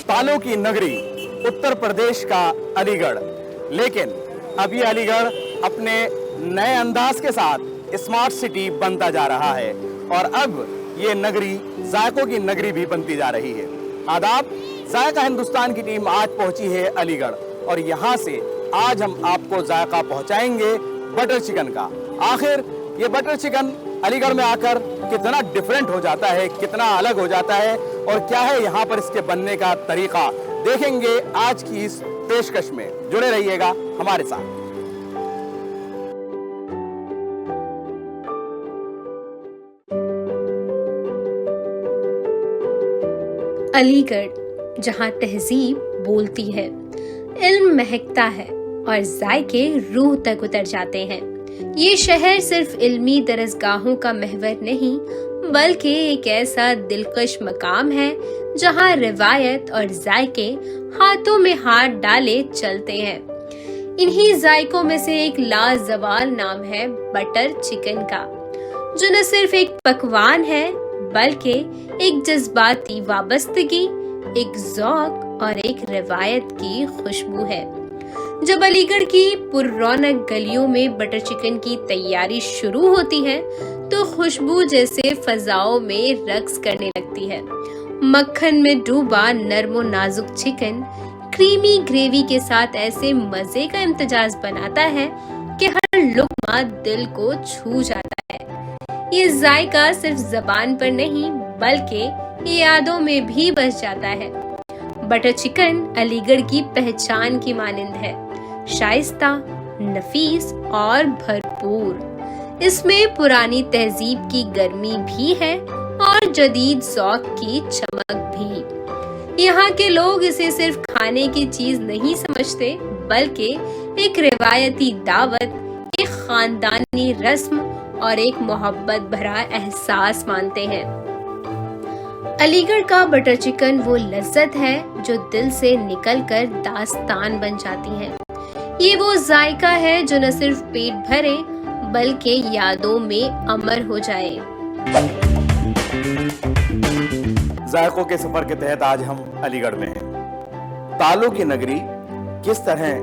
तालों की नगरी उत्तर प्रदेश का अलीगढ़, लेकिन अब ये अलीगढ़ अपने नए अंदाज के साथ स्मार्ट सिटी बनता जा रहा है और अब ये नगरी जायकों की नगरी भी बनती जा रही है। आदाब, जायका हिंदुस्तान की टीम आज पहुंची है अलीगढ़ और यहाँ से आज हम आपको जायका पहुंचाएंगे बटर चिकन का। आखिर ये बटर चिकन अलीगढ़ में आकर कितना डिफरेंट हो जाता है, कितना अलग हो जाता है और क्या है यहाँ पर इसके बनने का तरीका, देखेंगे आज की इस पेशकश में। जुड़े रहिएगा हमारे साथ। अलीगढ़, जहाँ तहजीब बोलती है, इल्म महकता है और जायके रूह तक उतर जाते हैं। ये शहर सिर्फ इल्मी दरसगाहों का महवर नहीं, बल्कि एक ऐसा दिलकश मकाम है जहाँ रिवायत और जायके हाथों में हाथ डाले चलते हैं। इन्हीं जायकों में से एक लाजवाल नाम है बटर चिकन का, जो न सिर्फ एक पकवान है बल्कि एक जज्बाती वाबस्तगी, एक ज़ौक़ और एक रिवायत की खुशबू है। जब अलीगढ़ की पुररौनक गलियों में बटर चिकन की तैयारी शुरू होती है तो खुशबू जैसे फजाओं में रक्स करने लगती है। मक्खन में डूबा नर्मो नाजुक चिकन क्रीमी ग्रेवी के साथ ऐसे मजे का इम्तिजाज बनाता है कि हर लुक़मा दिल को छू जाता है। ये जायका सिर्फ ज़बान पर नहीं बल्कि यादों में भी बस जाता है। बटर चिकन अलीगढ़ की पहचान की मानिंद है, शाइस्ता, नफीस और भरपूर। इसमें पुरानी तहजीब की गर्मी भी है और जदीद ज़ौक़ की चमक भी। यहाँ के लोग इसे सिर्फ खाने की चीज नहीं समझते बल्कि एक रिवायती दावत, एक खानदानी रस्म और एक मोहब्बत भरा एहसास मानते हैं। अलीगढ़ का बटर चिकन वो लज्जत है जो दिल से निकलकर दास्तान बन जाती है। ये वो जायका है जो न सिर्फ पेट भरे बल्कि यादों में अमर हो जाए। जायकों के सफर के तहत आज हम अलीगढ़ में हैं। तालों की नगरी किस तरह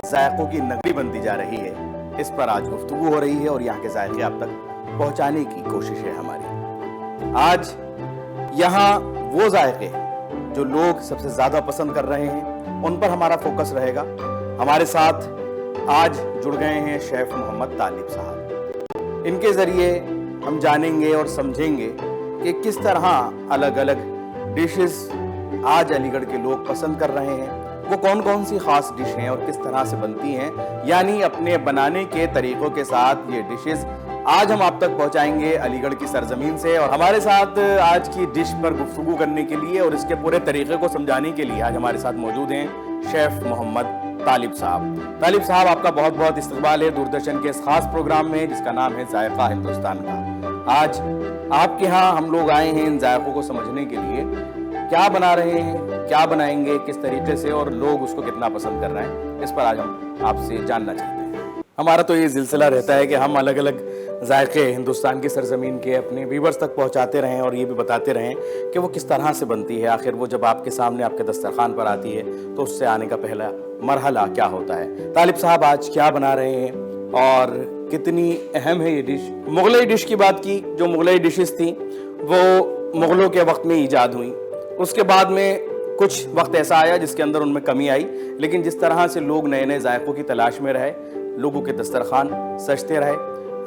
जायकों की नगरी बनती जा रही है, इस पर आज गुफ्तगू हो रही है और यहाँ के जायके आप तक पहुँचाने की कोशिश है हमारी। आज यहाँ वो जायके जो लोग सबसे ज्यादा पसंद कर रहे हैं उन पर हमारा फोकस रहेगा। हमारे साथ आज जुड़ गए हैं शेफ मोहम्मद तालिब साहब। इनके जरिए हम जानेंगे और समझेंगे कि किस तरह अलग अलग डिशेस आज अलीगढ़ के लोग पसंद कर रहे हैं, वो कौन कौन सी खास डिश हैं और किस तरह से बनती हैं, यानी अपने बनाने के तरीकों के साथ ये डिशेस आज हम आप तक पहुंचाएंगे अलीगढ़ की सरजमीन से। और हमारे साथ आज की डिश पर गुफ्तगू करने के लिए और इसके पूरे तरीके को समझाने के लिए आज हमारे साथ मौजूद हैं शेफ मोहम्मद तालिब साहब। तालिब साहब, आपका बहुत बहुत इस्तकबाल है दूरदर्शन के इस खास प्रोग्राम में जिसका नाम है जायका हिंदुस्तान का। आज आपके यहाँ हम लोग आए हैं इन जायकों को समझने के लिए, क्या बना रहे हैं, क्या बनाएंगे, किस तरीके से और लोग उसको कितना पसंद कर रहे हैं, इस पर आज हम आपसे जानना चाहते हैं। हमारा तो ये सिलसिला रहता है कि हम अलग अलग जायके हिंदुस्तान की सरजमीन के अपने व्यूवर्स तक पहुंचाते रहें और ये भी बताते रहें कि वो किस तरह से बनती है। आखिर वो जब आपके सामने आपके दस्तरखान पर आती है तो उससे आने का पहला मरहला क्या होता है। तालिब साहब, आज क्या बना रहे हैं और कितनी अहम है ये डिश? मुगलई डिश की बात की, जो मुगलई डिशेस थी वो मुगलों के वक्त में ईजाद हुई, उसके बाद में कुछ वक्त ऐसा आया जिसके अंदर उनमें कमी आई, लेकिन जिस तरह से लोग नए नए जायकों की तलाश में रहे, लोगों के दस्तरखान सजते रहे,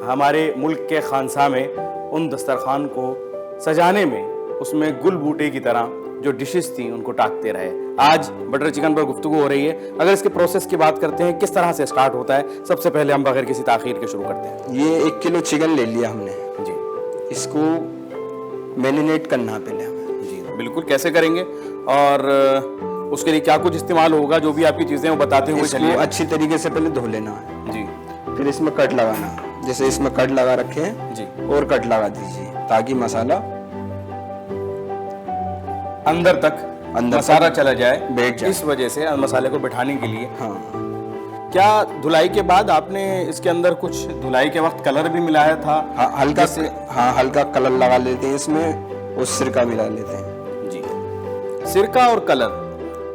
हमारे मुल्क के खानसा में उन दस्तरखान को सजाने में उसमें गुल बूटे की तरह जो डिशेस थी उनको टाकते रहे। आज बटर चिकन पर गुफ्तगू हो रही है। अगर इसके प्रोसेस की बात करते हैं, किस तरह से स्टार्ट होता है, सबसे पहले हम बगैर किसी ताखीर के शुरू करते हैं। ये 1 किलो चिकन ले लिया हमने जी, इसको मैरिनेट करना है पहले हमें। जी बिल्कुल, कैसे करेंगे और उसके लिए क्या कुछ इस्तेमाल होगा, जो भी आपकी चीजें वो बताते हुए इसको चलिए। अच्छी तरीके से पहले धो लेना है, जी फिर इसमें कट लगाना है। जैसे इसमें कट लगा रखे हैं जी, और कट लगा दीजिए ताकि मसाला अंदर तक अंदर मसाला तक चला जाए, बैठ जाए। इस वजह से मसाले को बिठाने के लिए। हाँ, क्या धुलाई के बाद आपने इसके अंदर कुछ धुलाई के वक्त कलर भी मिलाया था? हाँ हल्का जैसे- हाँ हल्का कलर लगा लेते हैं इसमें और सिरका मिला लेते हैं। जी, सिरका और कलर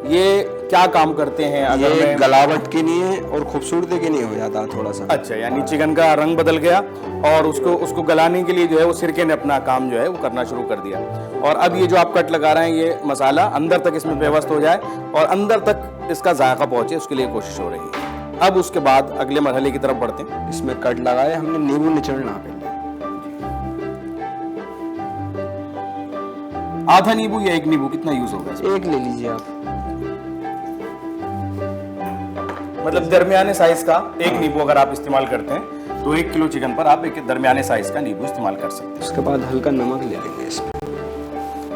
ये क्या काम करते हैं? अगर ये मैं गलावट के लिए और खूबसूरती के लिए हो जाता है थोड़ा सा। अच्छा, यानी चिकन का रंग बदल गया और उसको गलाने के लिए जो है वो सिरके ने अपना काम जो है वो करना शुरू कर दिया। और अब ये जो आप कट लगा रहे हैं, ये मसाला अंदर तक इसमें व्यवस्थ हो जाए और अंदर तक इसका जायका पहुंचे, उसके लिए कोशिश हो रही है। अब उसके बाद अगले मरहले की तरफ बढ़ते हैं। इसमें कट लगाए, हमने नींबू निचोड़ना पहले। आधा नींबू या एक नींबू, कितना यूज होगा इसमें? एक ले लीजिए आप। मतलब दरमियाने साइज का एक नींबू अगर आप इस्तेमाल करते हैं तो 1 किलो चिकन पर आप एक दरमियाने साइज का नींबू इस्तेमाल कर सकते हैं। उसके बाद हल्का नमक ले लेंगे इसमें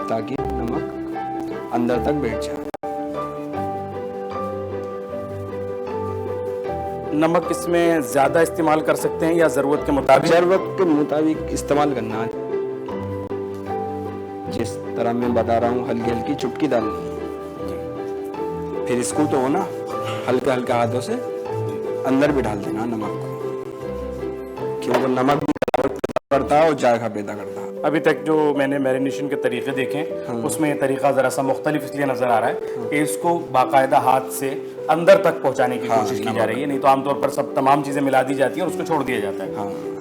ताकि नमक अंदर तक बैठ जाए। नमक इसमें ज्यादा इस्तेमाल कर सकते हैं या जरूरत के मुताबिक? जरूरत के मुताबिक इस्तेमाल करना है। जिस तरह मैं बता रहा हूँ, हल्की हल्की चुटकी डालनी है। फिर इसको तो ना हल्के हल्के हाथों से अंदर भी डाल देना नमक को, क्योंकि नमक भी गलावट पैदा करता है और जायका पैदा करता है। अभी तक जो मैंने मैरिनेशन के तरीके देखे उसमें ये तरीका जरा सा मुख्तलिफ इसलिए नजर आ रहा है कि इसको बाकायदा हाथ से अंदर तक पहुंचाने की कोशिश की जा रही है। नहीं तो आमतौर पर सब तमाम चीजें मिला दी जाती है और उसको छोड़ दिया जाता है।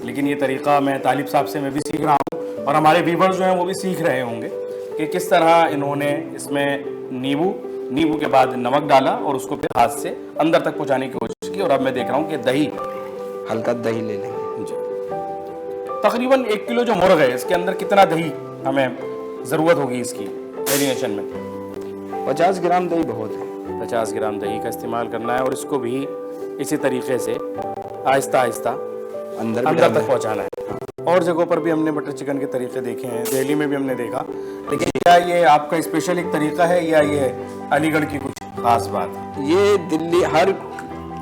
लेकिन ये तरीका मैं तालिब साहब से मैं भी सीख रहा हूँ और हमारे व्यूवर्स जो हैं वो भी सीख रहे होंगे कि किस तरह इन्होंने इसमें नींबू के बाद नमक डाला और उसको फिर हाथ से अंदर तक पहुंचाने की कोशिश की। और अब मैं देख रहा हूँ कि दही, हल्का दही ले लेंगे। जी, तकरीबन 1 किलो जो मुर्ग है इसके अंदर कितना दही हमें जरूरत होगी इसकी मैरिनेशन में? 50 ग्राम दही बहुत है। 50 ग्राम दही का इस्तेमाल करना है और इसको भी इसी तरीके से आहिस्ता आहिस्ता अंदर अंदर तक पहुंचाना है। और जगहों पर भी हमने बटर चिकन के तरीके देखे हैं, दिल्ली में भी हमने देखा, लेकिन क्या ये आपका स्पेशल एक तरीका है या ये अलीगढ़ की कुछ खास बात है? ये दिल्ली हर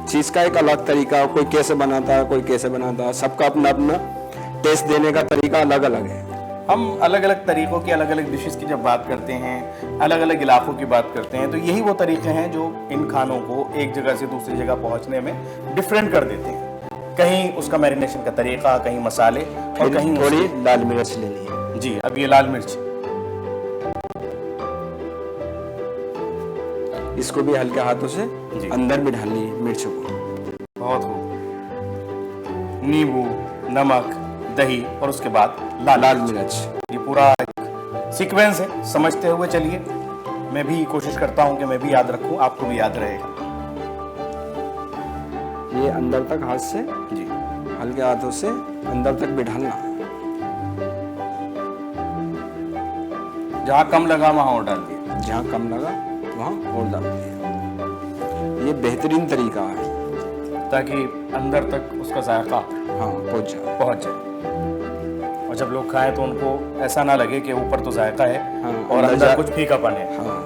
चीज का एक अलग तरीका, कोई कैसे बनाता है, कोई कैसे बनाता है, सबका अपना अपना टेस्ट देने का तरीका अलग अलग है। हम अलग अलग तरीकों की, अलग अलग डिशेस की जब बात करते हैं, अलग अलग इलाकों की बात करते हैं, तो यही वो तरीके हैं जो इन खानों को एक जगह से दूसरी जगह पहुंचने में डिफरेंट कर देते हैं। कहीं उसका मैरिनेशन का तरीका, कहीं मसाले और कहीं थोड़ी लाल मिर्च लेनी है। जी, अब ये लाल मिर्च, इसको भी हल्के हाथों से जी। अंदर भी डालनी है मिर्च को। बहुत खूब, नींबू, नमक, दही और उसके बाद लाल मिर्च। ये पूरा एक सीक्वेंस है, समझते हुए चलिए। मैं भी कोशिश करता हूँ कि मैं भी याद रखूँ, आपको भी याद रहेगा। ये अंदर तक हाथ से, जी, हल्के हाथों से अंदर तक भी डालना है। जहाँ कम लगा वहाँ और डाल दिया। जहाँ कम लगा वहाँ और डाल दिया। ये बेहतरीन तरीका है ताकि अंदर तक उसका जायका पहुँच जाए और जब लोग खाएं तो उनको ऐसा ना लगे कि ऊपर तो जायका है हाँ, और अंदर कुछ फीकापन है। हाँ,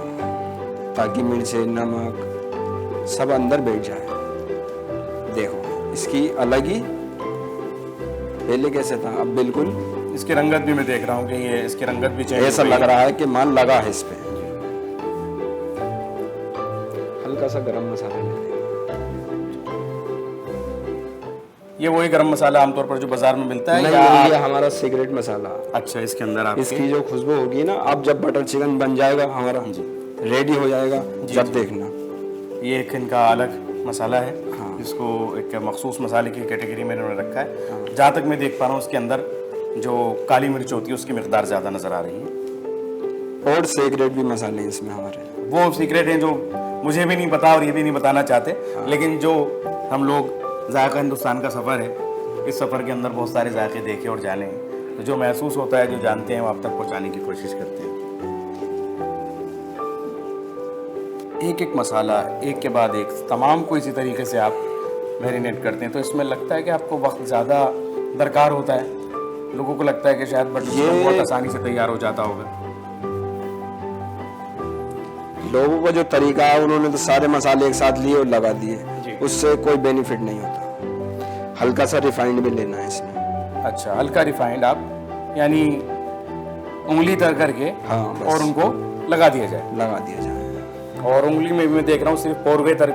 ताकि मिर्चे, नमक सब अंदर बैठ जाए। देखो इसकी अलग ही, पहले कैसे था अब बिल्कुल इसकी रंगत भी मैं देख रहा हूँ कि ये इसकी रंगत भी चेंज ऐसा लग रहा है कि मान लगा है इस पे। हल्का सा गरम मसाला ले लेंगे। ये वही गरम मसाला आमतौर पर जो बाजार में मिलता है नहीं, या ये हमारा सीक्रेट मसाला। अच्छा, इसके अंदर आप इसकी जो खुशबू होगी ना, अब जब बटर चिकन बन जाएगा हमारा, रेडी हो जाएगा, जब देखना। ये एक इनका अलग मसाला है। हाँ। इसको एक मखसूस मसाले की कैटेगरी में इन्होंने रखा है। जहाँ तक मैं देख पा रहा हूँ उसके अंदर जो काली मिर्च होती है उसकी मिकदार ज़्यादा नज़र आ रही है। और सीक्रेट भी मसाले हैं इसमें हमारे, वो सीक्रेट हैं जो मुझे भी नहीं पता और ये भी नहीं बताना चाहते। लेकिन जो हम लोग जायका हिंदुस्तान का सफ़र है, इस सफ़र के अंदर बहुत सारे जायके देखे और जाने, तो जो महसूस होता है, जो जानते हैं, वो आप तक पहुँचाने की कोशिश करते हैं। एक एक मसाला एक के बाद एक तमाम को इसी तरीके से आप मैरिनेट करते हैं, तो इसमें लगता है कि आपको वक्त ज़्यादा दरकार होता है। लोगों को लगता है कि शायद बटर चिकन बहुत आसानी से तैयार हो जाता होगा। लोगों का जो तरीका है, उन्होंने तो सारे मसाले एक साथ लिए और लगा जी। दिए, उससे कोई बेनिफिट नहीं होता। हल्का सा रिफाइंड भी लेना है इसमें। अच्छा, हल्का रिफाइंड आप यानी उंगली तर करके हाँ, बस। और उनको लगा दिया जाए। लगा दिया जाए। और उंगली में भी मैं देख रहा हूँ सिर्फ पोरवे तर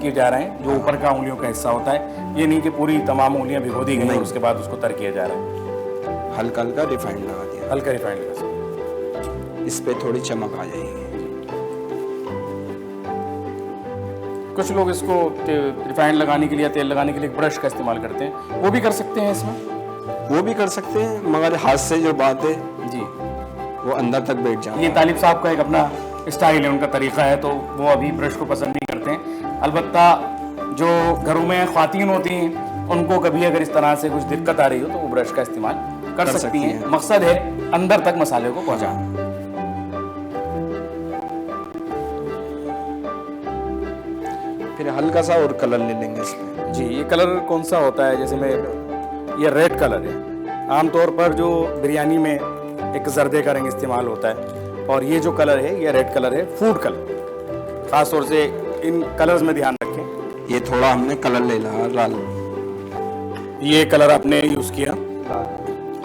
किए जा रहे हैं, जो ऊपर का उंगलियों का हिस्सा होता है। ये नहीं कि पूरी तमाम उंगलियां भिगो दी गई और उसके बाद उसको तर किया जा रहा है। हल्का हल्का रिफाइंड लगा दिया, हल्का रिफाइंड का साथ। इस पे थोड़ी चमक आ जाएगी। कुछ लोग इसको रिफाइंड लगाने के लिए, तेल लगाने के लिए ब्रश का इस्तेमाल करते हैं, वो भी कर सकते हैं इसमें? वो भी कर सकते हैं, मगर हाथ से जो बात है जी, वो अंदर तक बैठ जाए। ये तालिब साहब का एक अपना स्टाइल है, उनका तरीका है, तो वो अभी ब्रश को पसंद नहीं करते हैं। अलबत्ता जो घरों में ख्वातीन होती हैं, उनको कभी अगर इस तरह से कुछ दिक्कत आ रही हो तो वो ब्रश का इस्तेमाल कर सकती हैं। मकसद है अंदर तक मसाले को पहुंचाना। फिर हल्का सा और कलर ले लेंगे इसमें। जी, ये कलर कौन सा होता है? जैसे मैं, ये रेड कलर है। आमतौर पर जो बिरयानी में एक जर्दे का रंग इस्तेमाल होता है, और ये जो कलर है ये रेड कलर है, फूड कलर। खास तौर से इन कलर्स में ध्यान रखें। ये थोड़ा हमने कलर ले लिया लाल। ये कलर आपने यूज़ किया,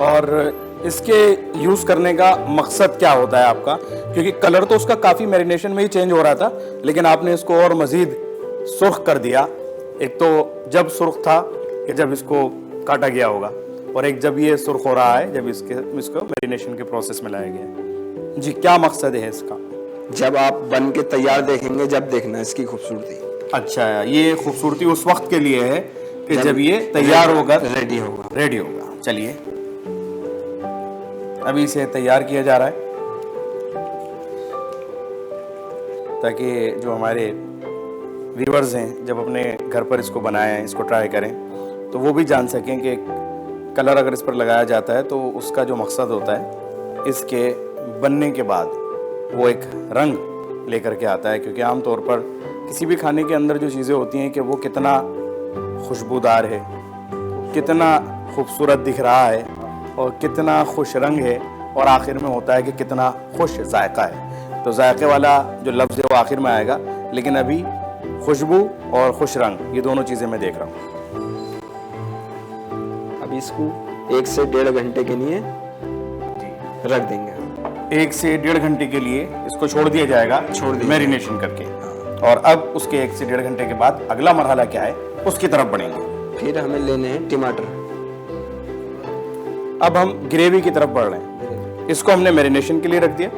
और इसके यूज़ करने का मकसद क्या होता है आपका? क्योंकि कलर तो उसका काफ़ी मैरिनेशन में ही चेंज हो रहा था, लेकिन आपने इसको और मज़ीद सुर्ख कर दिया। एक तो जब सुर्ख था कि जब इसको काटा गया होगा, और एक जब ये सुर्ख हो रहा है जब इसको मैरिनेशन के प्रोसेस में लाया गया। जी, क्या मकसद है इसका? जब आप बन के तैयार देखेंगे, जब देखना इसकी खूबसूरती। अच्छा, ये खूबसूरती उस वक्त के लिए है कि जब ये तैयार होकर रेडी होगा। चलिए, अभी इसे तैयार किया जा रहा है ताकि जो हमारे व्यूअर्स हैं जब अपने घर पर इसको बनाएं, इसको ट्राई करें, तो वो भी जान सकें कि कलर अगर इस पर लगाया जाता है तो उसका जो मकसद होता है इसके बनने के बाद वो एक रंग लेकर के आता है। क्योंकि आमतौर पर किसी भी खाने के अंदर जो चीज़ें होती हैं कि वो कितना खुशबूदार है, कितना खूबसूरत दिख रहा है, और कितना खुश रंग है, और आखिर में होता है कि कितना खुश जायका है। तो जायके वाला जो लफ्ज़ है वो आखिर में आएगा, लेकिन अभी खुशबू और खुश रंग, ये दोनों चीज़ें मैं देख रहा हूँ। अब इसको 1 से 1.5 घंटे के लिए रख देंगे। 1 से 1.5 घंटे के लिए इसको छोड़ दिया जाएगा, मैरिनेशन करके। और अब उसके 1 से 1.5 घंटे के बाद अगला मरहला क्या है उसकी तरफ बढ़ेंगे। फिर हमें लेने हैं टमाटर। अब हम ग्रेवी की तरफ बढ़ रहे हैं। इसको हमने मैरिनेशन के लिए रख दिया,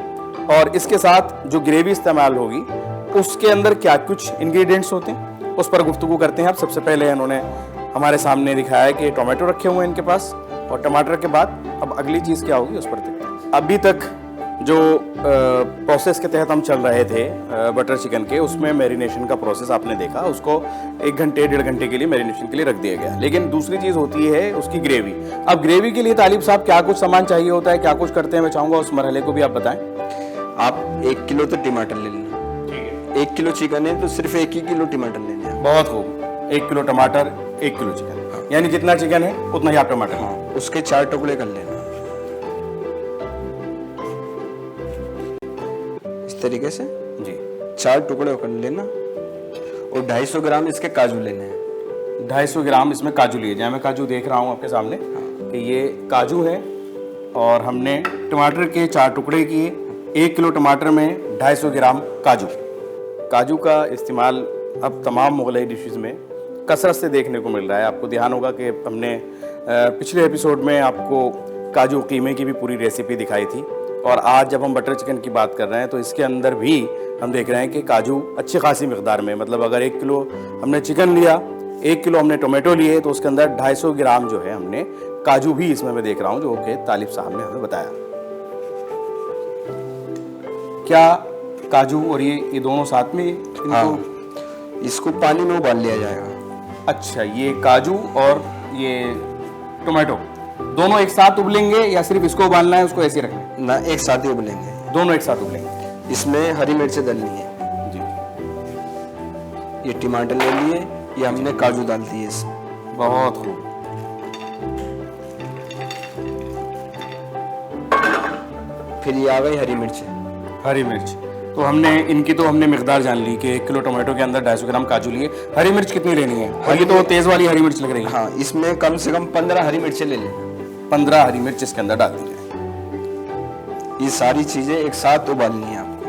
और इसके साथ जो ग्रेवी इस्तेमाल होगी उसके अंदर क्या कुछ इंग्रेडिएंट्स होते हैं उस पर गुफ्तगू करते हैं। अब सबसे पहले इन्होंने हमारे सामने दिखाया है कि टोमेटो रखे हुए हैं इनके पास, और टमाटर के बाद अब अगली चीज़ क्या होगी उस पर देखते हैं। अभी तक जो प्रोसेस के तहत हम चल रहे थे बटर चिकन के, उसमें मैरिनेशन का प्रोसेस आपने देखा, उसको 1 घंटे 1.5 घंटे के लिए मैरिनेशन के लिए रख दिया गया। लेकिन दूसरी चीज़ होती है उसकी ग्रेवी। अब ग्रेवी के लिए तालिब साहब क्या कुछ सामान चाहिए होता है, क्या कुछ करते हैं, मैं चाहूँगा उस मरहले को भी आप बताएं। आप 1 किलो तो टमाटर ले लेना। 1 किलो चिकन है तो सिर्फ 1 ही किलो टमाटर लेना है। बहुत खूब, 1 किलो टमाटर, 1 किलो चिकन, यानी जितना चिकन है उतना ही आप टमाटर। उसके 4 टुकड़े कर लेना इस तरीके से जी। 4 टुकड़े कर लेना, और 250 ग्राम इसके काजू लेने हैं। 250 ग्राम इसमें काजू लिए जाए। मैं काजू देख रहा हूँ आपके सामने कि ये काजू है, और हमने टमाटर के 4 टुकड़े किए। 1 किलो टमाटर में 250 ग्राम काजू। काजू का इस्तेमाल अब तमाम मुगलई डिशेस में कसरत से देखने को मिल रहा है। आपको ध्यान होगा कि हमने पिछले एपिसोड में आपको काजू कीमे की भी पूरी रेसिपी दिखाई थी, और आज जब हम बटर चिकन की बात कर रहे हैं तो इसके अंदर भी हम देख रहे हैं कि काजू अच्छी खासी मिकदार में, मतलब अगर 1 किलो हमने चिकन लिया, 1 किलो हमने टोमेटो लिए, तो उसके अंदर 250 ग्राम जो है हमने काजू भी इसमें मैं देख रहा हूँ, जो कि तालिब साहब ने हमें बताया। क्या काजू और ये दोनों साथ में इनको? हाँ, इसको पानी में उबाल लिया जाएगा। अच्छा, ये काजू और ये टोमेटो दोनों एक साथ उबलेंगे या सिर्फ इसको उबालना है, उसको ऐसे रखना है? ना, एक साथ ही उबलेंगे। दोनों एक साथ उबलेंगे। इसमें हरी मिर्च डालनी है जी। ये टमाटर ले लिए, ये हमने काजू डाल दिए इसमें। बहुत खूब। फिर ये आ गई हरी मिर्च। हरी मिर्च, तो हमने मिकदार जान ली कि 1 किलो टमाटो के अंदर 250 ग्राम काजू लिए। हरी मिर्च कितनी लेनी है? और ये तो तेज़ वाली हरी मिर्च लग रही है। हाँ, इसमें कम से कम 15 हरी मिर्चें ले लेना। 15 हरी मिर्च इसके अंदर डाल दी जाए। ये सारी चीज़ें एक साथ उबालनी है आपको।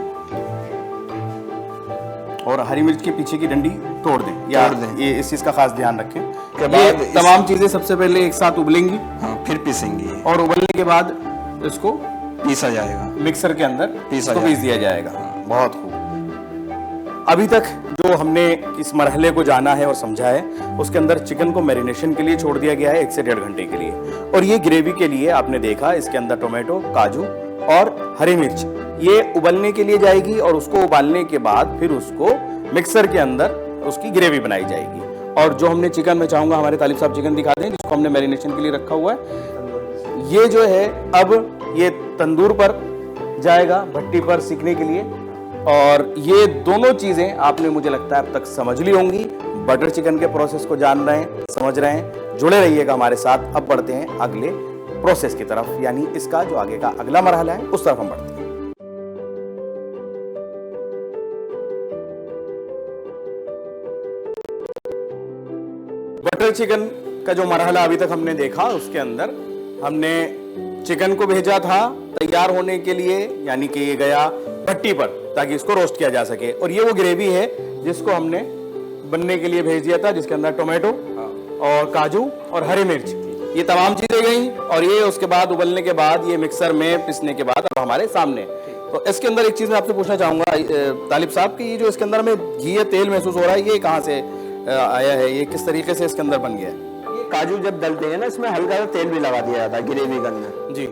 और हरी मिर्च के पीछे की डंडी तोड़ दें या तोड़ दें। ये इस चीज़ का खास ध्यान रखें के ये बाद तमाम चीज़ें सबसे पहले एक साथ उबलेंगी हाँ, फिर पीसेंगे और उबलने के बाद इसको पीसा जाएगा। मिक्सर के अंदर पीसा इसको पीस दिया जाएगा। बहुत खूब। अभी तक जो हमने इस मरहले को जाना है और समझा है, उसके अंदर चिकन को मैरिनेशन के लिए छोड़ दिया गया है 1 से 1.5 घंटे के लिए। और ये ग्रेवी के लिए आपने देखा इसके अंदर टोमेटो, काजू और हरी मिर्च ये उबलने के लिए जाएगी और उसको उबालने के बाद फिर उसको मिक्सर के अंदर उसकी ग्रेवी बनाई जाएगी। और जो हमने चिकन, मैं चाहूंगा हमारे तालिब साहब चिकन दिखा दें जिसको हमने मैरिनेशन के लिए रखा हुआ है। ये जो है अब ये तंदूर पर जाएगा, भट्टी पर सीखने के लिए। और ये दोनों चीजें आपने मुझे लगता है अब तक समझ ली होंगी। बटर चिकन के प्रोसेस को जान रहे हैं, समझ रहे हैं, जुड़े रहिएगा हमारे साथ। अब बढ़ते हैं अगले प्रोसेस की तरफ, यानी इसका जो आगे का अगला मरहला है उस तरफ हम बढ़ते हैं। बटर चिकन का जो मरहला अभी तक हमने देखा, उसके अंदर हमने चिकन को भेजा था तैयार होने के लिए, यानी कि ये गया भट्टी पर ताकि इसको रोस्ट किया जा सके। और ये वो ग्रेवी है जिसको हमने बनने के लिए भेज दिया था, जिसके अंदर टोमेटो और काजू और हरी मिर्च ये तमाम चीजें गई। और ये उसके बाद उबलने के बाद ये मिक्सर में पिसने के बाद अब हमारे सामने। तो इसके अंदर एक चीज मैं आपसे पूछना चाहूंगा तालिब साहब की, ये जो इसके अंदर हमें घी या तेल महसूस हो रहा है, ये कहाँ से आया है? ये किस तरीके से इसके अंदर बन गया है? ये काजू जब डलते हैं ना, इसमें हल्का सा तेल भी लगा दिया जाता है ग्रेवी के अंदर जी,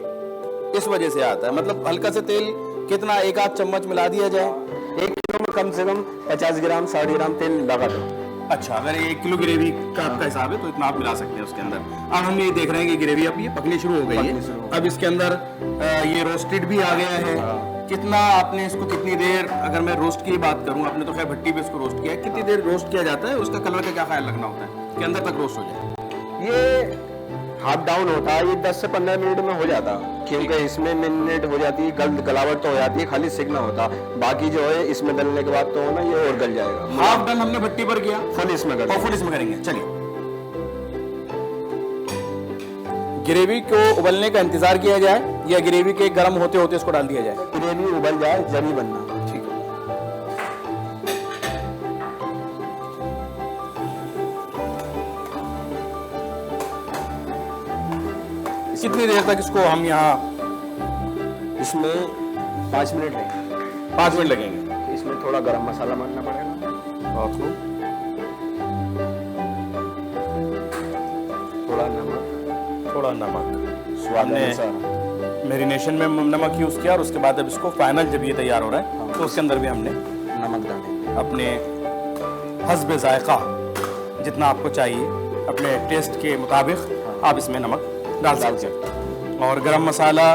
इस वजह से आता है। मतलब हल्का से तेल कितना, 1 आध चम्मच मिला दिया जाए? 1 किलो में कम से कम 50 ग्राम 60 ग्राम तेल लगा दो। अच्छा, अगर 1 किलो ग्रेवी का आपका हिसाब है तो इतना आप मिला सकते हैं उसके अंदर। अब हम ये देख रहे हैं कि ग्रेवी अब ये पकनी शुरू हो गई है। अब इसके अंदर ये रोस्टेड भी आ गया है। कितना आपने इसको, कितनी देर, अगर मैं रोस्ट की बात करूं, आपने तो खैर भट्टी पे इसको रोस्ट किया है, कितनी देर रोस्ट किया जाता है? उसका कलर का क्या ख्याल रखना होता है कि अंदर तक रोस्ट हो जाए? ये हाफ डाउन होता है, ये 10 से 15 मिनट में हो जाता, क्योंकि इसमें मिनट हो जाती है, गलावट तो हो जाती है, खाली सेकना होता। बाकी जो है इसमें डलने के बाद तो ना ये और गल जाएगा। हाफ डन हमने भट्टी पर किया, फुल इसमें और फुल इसमें करेंगे। चलिए, ग्रेवी को उबलने का इंतजार किया जाए या ग्रेवी के गर्म होते होते इसको डाल दिया जाए? ग्रेवी उबल जाए जब ही बनना। ठीक है। कितनी देर तक इसको हम यहाँ? इसमें 5 मिनट लगेंगे। 5 मिनट लगेंगे। इसमें थोड़ा गरम मसाला मारना पड़ेगा, बहुत खूब। थोड़ा नमक स्वाद हमने अनुसार। मैरिनेशन में नमक यूज किया और उसके बाद अब इसको फाइनल जब ये तैयार हो रहा है तो उसके अंदर भी हमने नमक डालेंगे अपने हस्ब जायका जितना आपको चाहिए, अपने टेस्ट के मुताबिक आप इसमें नमक डाल सकते हैं। और गरम मसाला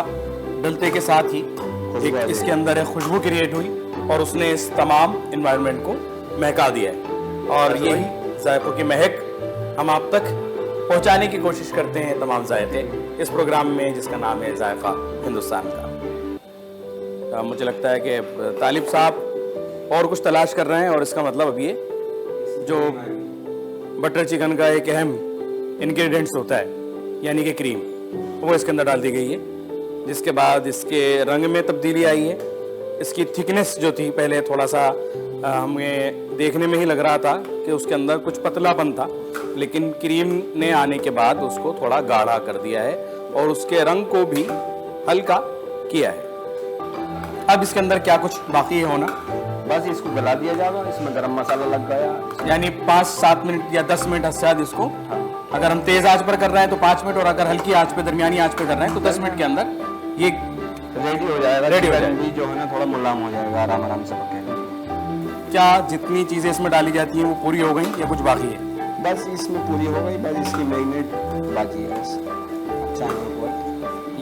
डलते के साथ ही एक इसके अंदर एक खुशबू क्रिएट हुई और उसने इस तमाम इन्वायरमेंट को महका दिया है। और यही जायकों की महक हम आप तक पहुंचाने की कोशिश करते हैं, तमाम जायके इस प्रोग्राम में जिसका नाम है जायका हिंदुस्तान का। मुझे लगता है कि तालिब साहब और कुछ तलाश कर रहे हैं और इसका मतलब अब ये जो बटर चिकन का एक अहम इंग्रेडिएंट्स होता है, यानी कि क्रीम, वो इसके अंदर डाल दी गई है, जिसके बाद इसके रंग में तब्दीली आई है। इसकी थिकनेस जो थी पहले थोड़ा सा हमें देखने में ही लग रहा था कि उसके अंदर कुछ पतलापन था, लेकिन क्रीम ने आने के बाद उसको थोड़ा गाढ़ा कर दिया है और उसके रंग को भी हल्का किया है। अब इसके अंदर क्या कुछ बाकी है होना? बस इसको गला दिया जाएगा। इसमें गरम मसाला लग गया, यानी 5-7 मिनट या 10 मिनट शायद इसको, अगर हम तेज आंच पर कर रहे हैं तो 5 मिनट, और अगर हल्की आंच पे, दरमियानी आंच पे कर रहे हैं तो 10 मिनट के अंदर ये रेडी हो जाएगा। रेडी हो जाएगा, जो है ना थोड़ा मुलायम हो जाएगा, आराम आराम से पकेगा। क्या जितनी चीजें इसमें डाली जाती हैं वो पूरी हो गई या कुछ बाकी है? बस इसमें पूरी हो गई, बस इसकी मैरिनेट बाकी है बस।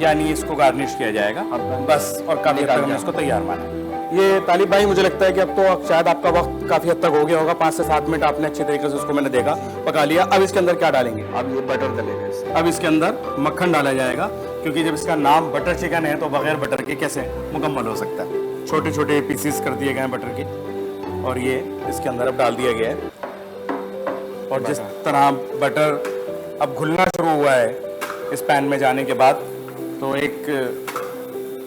यानी इसको गार्निश किया जाएगा बस, और काफी हद तक हमने इसको तैयार माना। ये तालिब भाई, मुझे लगता है कि अब तो शायद आपका वक्त काफी हद तक हो गया होगा। 5 से 7 मिनट आपने अच्छे तरीके से उसको, मैंने देखा, पका लिया। अब इसके अंदर क्या डालेंगे? अब ये बटर डलेगा। अब इसके अंदर मक्खन डाला जाएगा। क्योंकि जब इसका नाम बटर चिकन है तो बगैर बटर के कैसे मुकम्मल हो सकता है। छोटे छोटे पीसीस कर दिए गए हैं बटर के और ये इसके अंदर अब डाल दिया गया है। और जिस तरह बटर अब घुलना शुरू हुआ है इस पैन में जाने के बाद, तो एक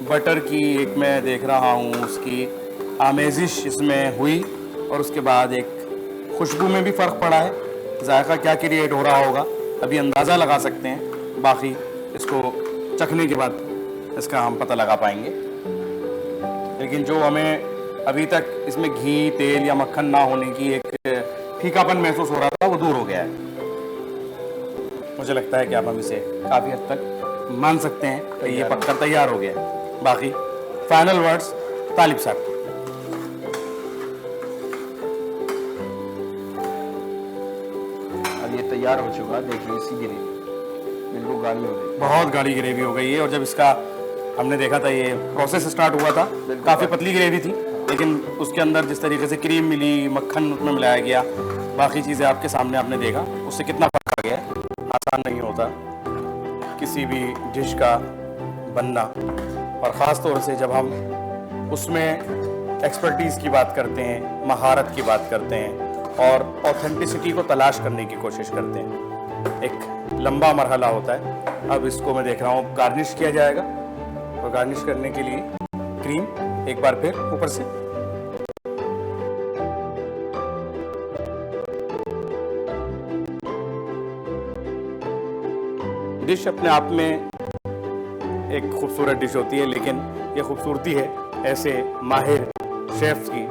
बटर की एक मैं देख रहा हूँ उसकी आमेजिश इसमें हुई और उसके बाद एक खुशबू में भी फ़र्क पड़ा है। जायका क्या क्रिएट हो रहा होगा अभी अंदाज़ा लगा सकते हैं, बाकी इसको चखने के बाद इसका हम पता लगा पाएंगे। लेकिन जो हमें अभी तक इसमें घी, तेल या मक्खन ना होने की एक फीकापन महसूस हो रहा था वो दूर हो गया है। मुझे लगता है कि अब हम इसे काफ़ी हद तक मान सकते हैं कि ये पककर तैयार हो गया है। बाकी फाइनल वर्ड्स तालिब साहब। अब ये तैयार हो चुका है, देखिए इसी ग्रेवी बिल्कुल गाढ़ी हो गई, बहुत गाढ़ी ग्रेवी हो गई है। और जब इसका हमने देखा था ये प्रोसेस स्टार्ट हुआ था काफ़ी पतली ग्रेवी थी, लेकिन उसके अंदर जिस तरीके से क्रीम मिली, मक्खन उसमें मिलाया गया, बाकी चीज़ें आपके सामने आपने देखा, उससे कितना फर्क आ गया है। आसान नहीं होता किसी भी डिश का बनना, और ख़ास तौर से जब हम उसमें एक्सपर्टीज़ की बात करते हैं, महारत की बात करते हैं और ऑथेंटिसिटी को तलाश करने की कोशिश करते हैं। एक लंबा मरहला होता है। अब इसको मैं देख रहा हूँ गार्निश किया जाएगा और गार्निश करने के लिए क्रीम एक बार फिर ऊपर से। डिश अपने आप में एक खूबसूरत डिश होती है, लेकिन ये खूबसूरती है ऐसे माहिर शेफ्स की,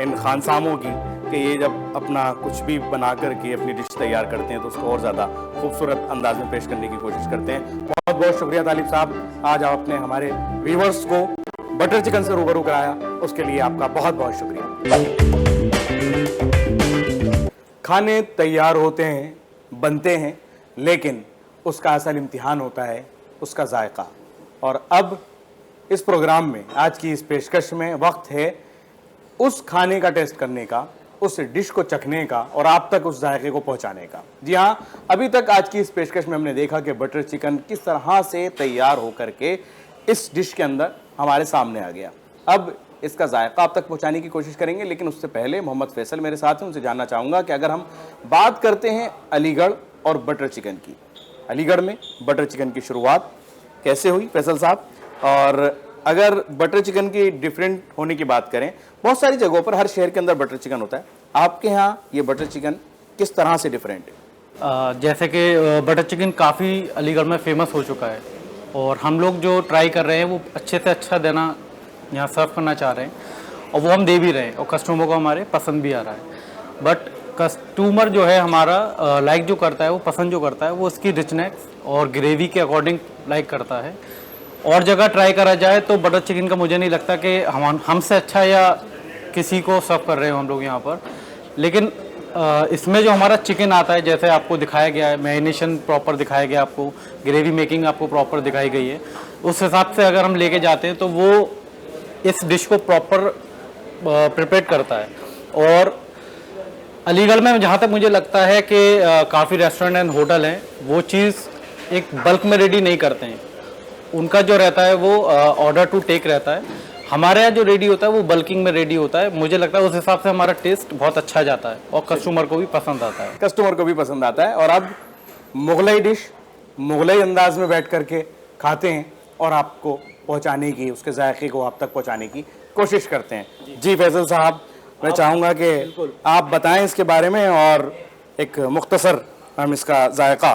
इन खानसामों की, कि ये जब अपना कुछ भी बना करके अपनी डिश तैयार करते हैं तो उसको और ज़्यादा खूबसूरत अंदाज में पेश करने की कोशिश करते हैं। बहुत बहुत शुक्रिया तालिब साहब, आज आपने हमारे व्यूवर्स को बटर चिकन से रूबरू कराया, उसके लिए आपका बहुत बहुत शुक्रिया। खाने तैयार होते हैं, बनते हैं, लेकिन उसका असल इम्तिहान होता है उसका जायका। और अब इस प्रोग्राम में, आज की इस पेशकश में वक्त है उस खाने का टेस्ट करने का, उस डिश को चखने का और आप तक उस जायके को पहुंचाने का। जी हाँ, अभी तक आज की इस पेशकश में हमने देखा कि बटर चिकन किस तरह से तैयार होकर के इस डिश के अंदर हमारे सामने आ गया। अब इसका जायका आप तक पहुंचाने की कोशिश करेंगे, लेकिन उससे पहले मोहम्मद फैसल मेरे साथ हैं, उनसे जानना चाहूँगा कि अगर हम बात करते हैं अलीगढ़ और बटर चिकन की, अलीगढ़ में बटर चिकन की शुरुआत कैसे हुई फैसल साहब? और अगर बटर चिकन की डिफरेंट होने की बात करें, बहुत सारी जगहों पर हर शहर के अंदर बटर चिकन होता है, आपके यहाँ ये बटर चिकन किस तरह से डिफरेंट है? जैसे कि बटर चिकन काफ़ी अलीगढ़ में फेमस हो चुका है और हम लोग जो ट्राई कर रहे हैं वो अच्छे से अच्छा देना यहाँ सर्व करना चाह रहे हैं और वो हम दे भी रहे हैं और कस्टमर को हमारे पसंद भी आ रहा है। बट कस्टमर जो है हमारा लाइक जो करता है, वो पसंद जो करता है, वो उसकी रिचनेस और ग्रेवी के अकॉर्डिंग लाइक करता है। और जगह ट्राई करा जाए तो बटर चिकन का मुझे नहीं लगता कि हमसे अच्छा या किसी को सर्व कर रहे हो हम लोग यहाँ पर। लेकिन इसमें जो हमारा चिकन आता है, जैसे आपको दिखाया गया है, मैरिनेशन प्रॉपर दिखाया गया, आपको ग्रेवी मेकिंग आपको प्रॉपर दिखाई गई है, उस हिसाब से अगर हम लेके जाते हैं तो वो इस डिश को प्रॉपर प्रिपेयर करता है। और अलीगढ़ में जहाँ तक मुझे लगता है कि काफ़ी रेस्टोरेंट एंड होटल हैं, वो चीज़ एक बल्क में रेडी नहीं करते हैं, उनका जो रहता है वो ऑर्डर टू टेक रहता है। हमारे यहाँ जो रेडी होता है वो बल्किंग में रेडी होता है। मुझे लगता है उस हिसाब से हमारा टेस्ट बहुत अच्छा जाता है और कस्टमर को भी पसंद आता है। कस्टमर को भी पसंद आता है। और अब मुगलई डिश मुगलई अंदाज में बैठ करके खाते हैं और आपको पहुंचाने की, उसके जायके को आप तक पहुंचाने की कोशिश करते हैं। जी फैसल साहब, मैं चाहूँगा कि आप बताएं इसके बारे में और एक मुख्तसर हम इसका जायका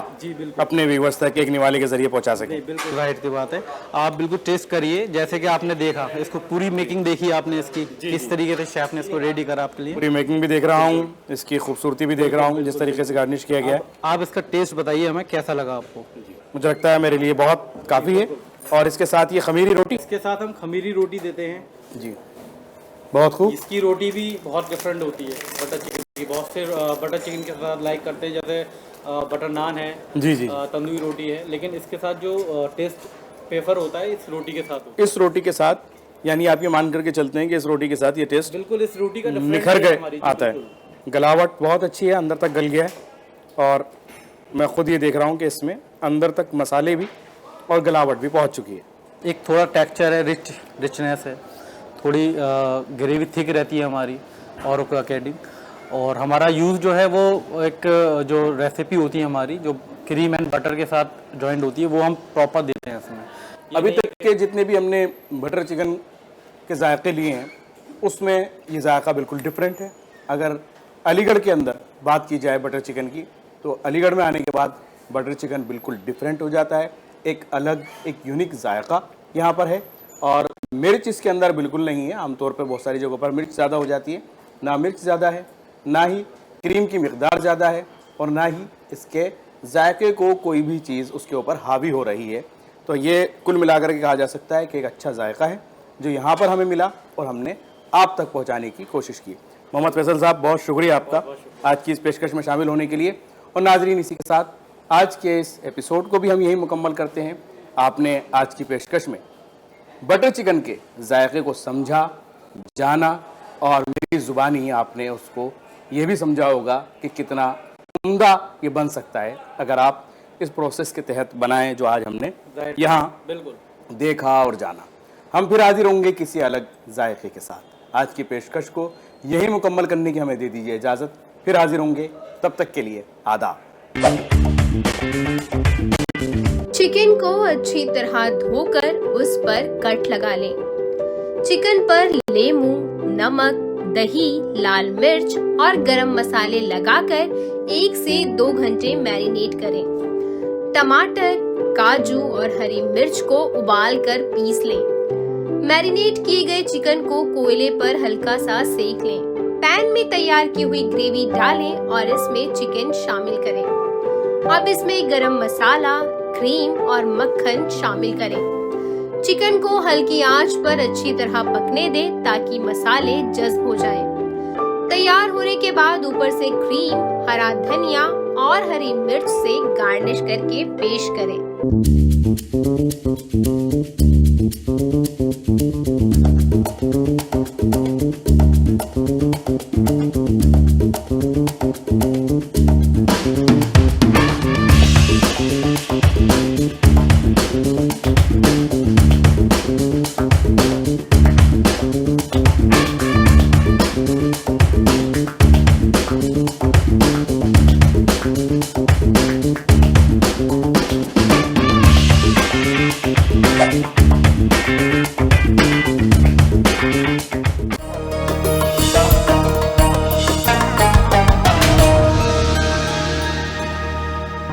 अपने व्यूवर्स तक एक निवाले के जरिए पहुंचा सकें। बिल्कुल राइट की बात है, आप बिल्कुल टेस्ट करिए। जैसे कि आपने देखा, इसको पूरी मेकिंग देखी आपने इसकी, किस तरीके से शेफ ने इसको रेडी करा आपके लिए। पूरी मेकिंग भी देख रहा हूँ, इसकी खूबसूरती भी देख रहा हूँ, जिस तरीके से गार्निश किया गया है। आप इसका टेस्ट बताइए हमें, कैसा लगा आपको? मुझे लगता है मेरे लिए बहुत काफ़ी है। और इसके साथ ये खमीरी रोटी, इसके साथ हम खमीरी रोटी देते हैं जी, बहुत खूब। इसकी रोटी भी बहुत डिफरेंट होती है बटर चिकन की। बहुत से बटर चिकन के साथ लाइक करते हैं, जैसे बटर नान है, जी जी, तंदूरी रोटी है, लेकिन इसके साथ जो टेस्ट प्रेफर होता है इस रोटी के साथ होता है। इस रोटी के साथ, यानी आप ये मान करके चलते हैं कि इस रोटी के साथ ये टेस्ट बिल्कुल इस रोटी का निखर गए आता है। गलावट बहुत अच्छी है, अंदर तक गल गया है। और मैं खुद ये देख रहा हूँ कि इसमें अंदर तक मसाले भी और गलावट भी पहुंच चुकी है। एक थोड़ा टेक्सचर है, रिचनेस है, थोड़ी ग्रेवी थिक रहती है हमारी और के अकॉर्डिंग। और हमारा यूज़ जो है वो एक जो रेसिपी होती है हमारी, जो क्रीम एंड बटर के साथ जॉइंट होती है, वो हम प्रॉपर देते हैं इसमें। अभी तक के जितने भी हमने बटर चिकन के जायके लिए हैं उसमें ये जायका बिल्कुल डिफरेंट है। अगर अलीगढ़ के अंदर बात की जाए बटर चिकन की, तो अलीगढ़ में आने के बाद बटर चिकन बिल्कुल डिफरेंट हो जाता है। एक अलग, एक यूनिक जायका यहाँ पर है। और मिर्च इसके अंदर बिल्कुल नहीं है। आमतौर पर बहुत सारी जगहों पर मिर्च ज़्यादा हो जाती है, ना मिर्च ज़्यादा है, ना ही क्रीम की मिकदार ज़्यादा है, और ना ही इसके जायके को कोई भी चीज़ उसके ऊपर हावी हो रही है। तो ये कुल मिलाकर के कहा जा सकता है कि एक अच्छा जायका है जो यहाँ पर हमें मिला और हमने आप तक पहुँचाने की कोशिश की। मोहम्मद फैसल साहब, बहुत शुक्रिया आपका आज की इस पेशकश में शामिल होने के लिए। और नाजरीन, इसी के साथ आज के इस एपिसोड को भी हम यही मुकम्मल करते हैं। आपने आज की पेशकश में बटर चिकन के जायके को समझा, जाना, और मेरी ज़ुबानी आपने उसको ये भी समझा होगा कि कितना उम्दा ये बन सकता है अगर आप इस प्रोसेस के तहत बनाएं जो आज हमने यहाँ बिल्कुल देखा और जाना। हम फिर हाजिर होंगे किसी अलग जायके के साथ। आज की पेशकश को यही मुकम्मल करने की हमें दे दीजिए इजाज़त। फिर हाजिर होंगे, तब तक के लिए आदाब। चिकन को अच्छी तरह धोकर उस पर कट लगा लें। चिकन पर लेमू, नमक, दही, लाल मिर्च और गरम मसाले लगाकर 1 से 2 घंटे मैरिनेट करें। टमाटर, काजू और हरी मिर्च को उबालकर पीस लें। मैरिनेट किए गए चिकन को कोयले पर हल्का सा सेक लें। पैन में तैयार की हुई ग्रेवी डालें और इसमें चिकन शामिल करें। अब इसमें गरम मसाला, क्रीम और मक्खन शामिल करें। चिकन को हल्की आंच पर अच्छी तरह पकने दें ताकि मसाले जज्ब हो जाएं। तैयार होने के बाद ऊपर से क्रीम, हरा धनिया और हरी मिर्च से गार्निश करके पेश करें।